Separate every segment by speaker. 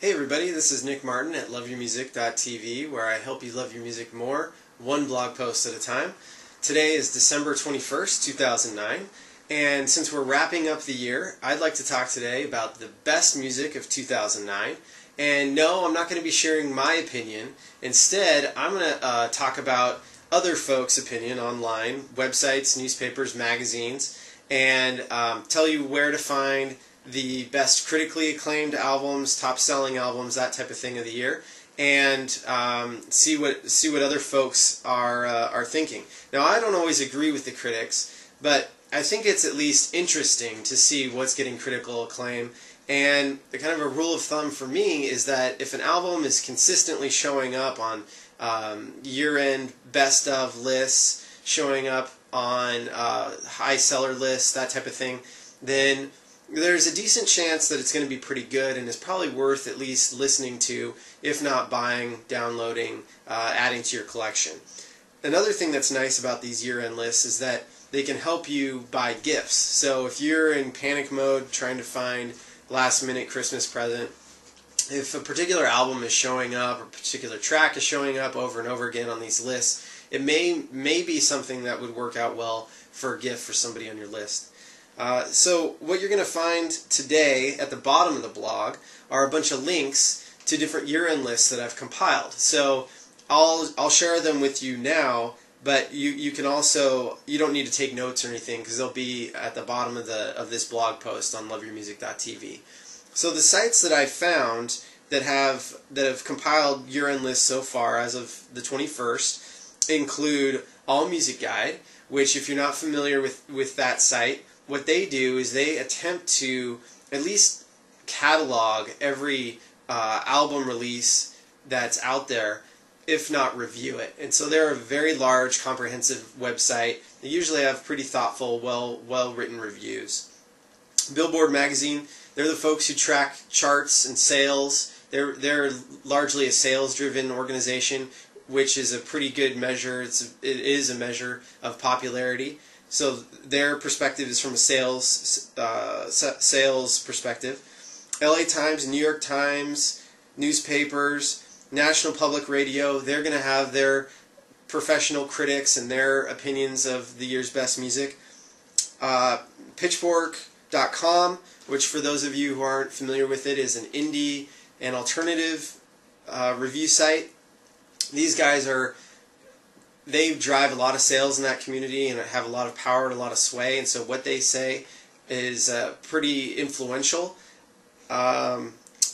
Speaker 1: Hey everybody, this is Nick Martin at loveyourmusic.tv, where I help you love your music more, one blog post at a time. Today is December 21st, 2009, and since we're wrapping up the year, I'd like to talk today about the best music of 2009. And no, I'm not going to be sharing my opinion. Instead, I'm going to talk about other folks' opinion online, websites, newspapers, magazines, and tell you where to find the best critically acclaimed albums, top-selling albums, that type of thing of the year, and see what other folks are thinking. Now, I don't always agree with the critics, but I think it's at least interesting to see what's getting critical acclaim. And the kind of a rule of thumb for me is that if an album is consistently showing up on year-end best-of lists, showing up on high seller lists, that type of thing, then there's a decent chance that it's going to be pretty good and is probably worth at least listening to, if not buying, downloading, adding to your collection. Another thing that's nice about these year-end lists is that they can help you buy gifts. So if you're in panic mode trying to find last-minute Christmas present, if a particular album is showing up or a particular track is showing up over and over again on these lists, it may be something that would work out well for a gift for somebody on your list. So what you're going to find today at the bottom of the blog are a bunch of links to different year-end lists that I've compiled. So I'll share them with you now, but you can also, you don't need to take notes or anything because they'll be at the bottom of this blog post on loveyourmusic.tv. So the sites that I found that have compiled year-end lists so far as of the 21st include AllMusicGuide, which if you're not familiar with that site, what they do is they attempt to at least catalog every album release that's out there, if not review it. And so they're a very large, comprehensive website. They usually have pretty thoughtful, well-written reviews. Billboard Magazine, they're the folks who track charts and sales. They're largely a sales-driven organization, which is a pretty good measure. It is a measure of popularity. So their perspective is from a sales perspective. LA Times, New York Times, newspapers, National Public Radio, they're going to have their professional critics and their opinions of the year's best music. Pitchfork.com, which for those of you who aren't familiar with it is an indie and alternative review site. These guys they drive a lot of sales in that community and have a lot of power and a lot of sway, and so what they say is pretty influential. Then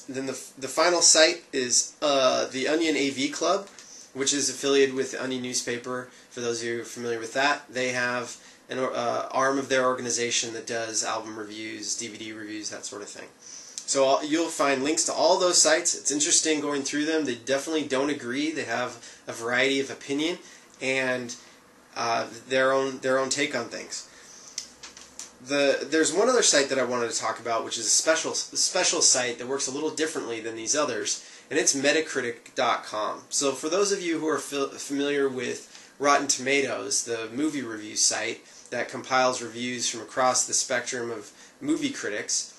Speaker 1: the final site is the Onion AV Club, which is affiliated with the Onion newspaper. For those of you who are familiar with that, they have an arm of their organization that does album reviews, DVD reviews, that sort of thing. So you'll find links to all those sites. It's interesting going through them. They definitely don't agree. They have a variety of opinion and their own take on things. There's one other site that I wanted to talk about, which is a special site that works a little differently than these others, and it's Metacritic.com. So for those of you who are familiar with Rotten Tomatoes, the movie review site that compiles reviews from across the spectrum of movie critics,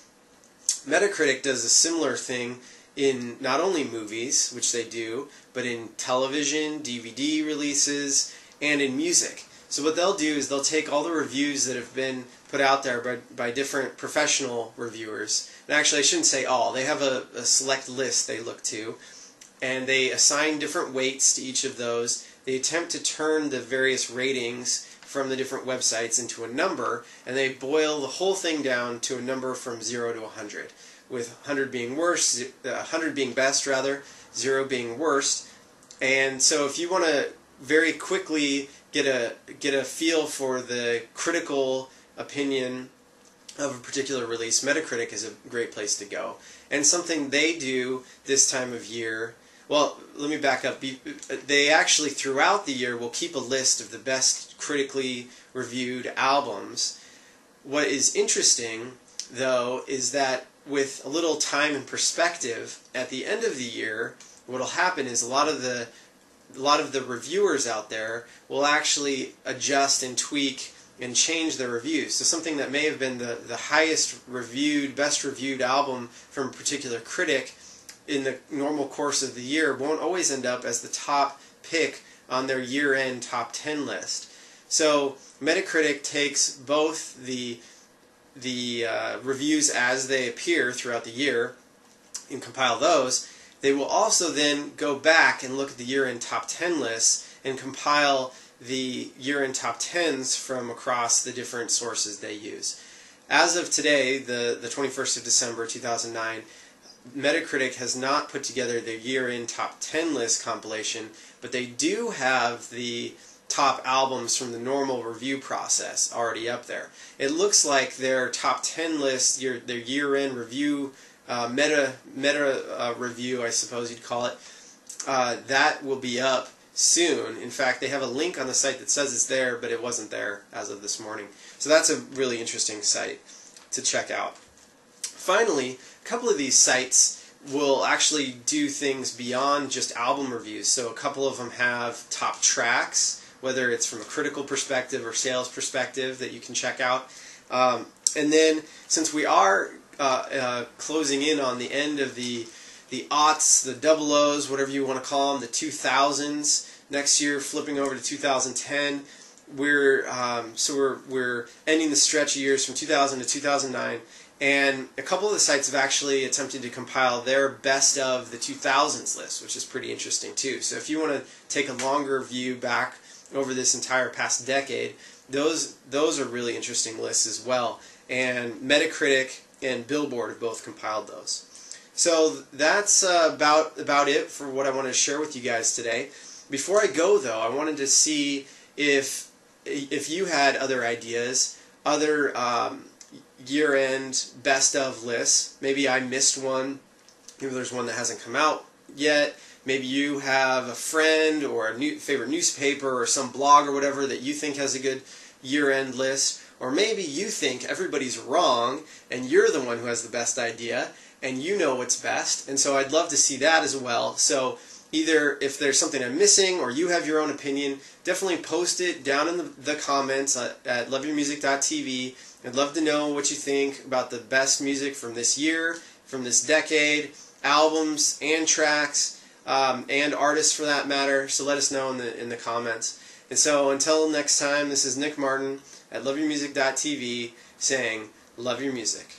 Speaker 1: Metacritic does a similar thing in not only movies, which they do, but in television, DVD releases, and in music. So what they'll do is they'll take all the reviews that have been put out there by different professional reviewers. And actually, I shouldn't say all. They have a select list they look to, and they assign different weights to each of those. They attempt to turn the various ratings from the different websites into a number, and they boil the whole thing down to a number from 0 to 100, with 100 being worst, 100 being best rather, 0 being worst. And so if you want to very quickly get a feel for the critical opinion of a particular release, Metacritic is a great place to go. And something they do this time of year, well, let me back up. They actually throughout the year will keep a list of the best critically reviewed albums. What is interesting, though, is that with a little time and perspective, at the end of the year, what will happen is a lot of the reviewers out there will actually adjust and tweak and change their reviews. So something that may have been the highest reviewed, best reviewed album from a particular critic in the normal course of the year won't always end up as the top pick on their year-end top 10 list. So Metacritic takes both the reviews as they appear throughout the year and compile those. They will also then go back and look at the year-end top 10 lists and compile the year-end top 10s from across the different sources they use. As of today, the 21st of December 2009, Metacritic has not put together their year-end top 10 list compilation, but they do have the top albums from the normal review process already up there. It looks like their top 10 list, their year-end review, meta review, I suppose you'd call it, that will be up soon. In fact, they have a link on the site that says it's there, but it wasn't there as of this morning. So that's a really interesting site to check out. Finally, a couple of these sites will actually do things beyond just album reviews. So a couple of them have top tracks, whether it's from a critical perspective or sales perspective, that you can check out. And then, since we are closing in on the end of the aughts, the double O's, whatever you want to call them, the 2000s, next year flipping over to 2010, we're ending the stretch of years from 2000 to 2009. And a couple of the sites have actually attempted to compile their best of the 2000s list, which is pretty interesting too. So if you want to take a longer view back over this entire past decade, those are really interesting lists as well. And Metacritic and Billboard have both compiled those. So that's about it for what I wanted to share with you guys today. Before I go, though, I wanted to see if you had other ideas, other year-end best-of lists. Maybe I missed one. Maybe there's one that hasn't come out yet. Maybe you have a friend or a favorite newspaper or some blog or whatever that you think has a good year-end list. Or maybe you think everybody's wrong and you're the one who has the best idea and you know what's best. And so I'd love to see that as well. So either if there's something I'm missing or you have your own opinion, definitely post it down in the comments at loveyourmusic.tv. I'd love to know what you think about the best music from this year, from this decade, albums and tracks, and artists for that matter. So let us know in the comments. And so until next time, this is Nick Martin at loveyourmusic.tv saying, love your music.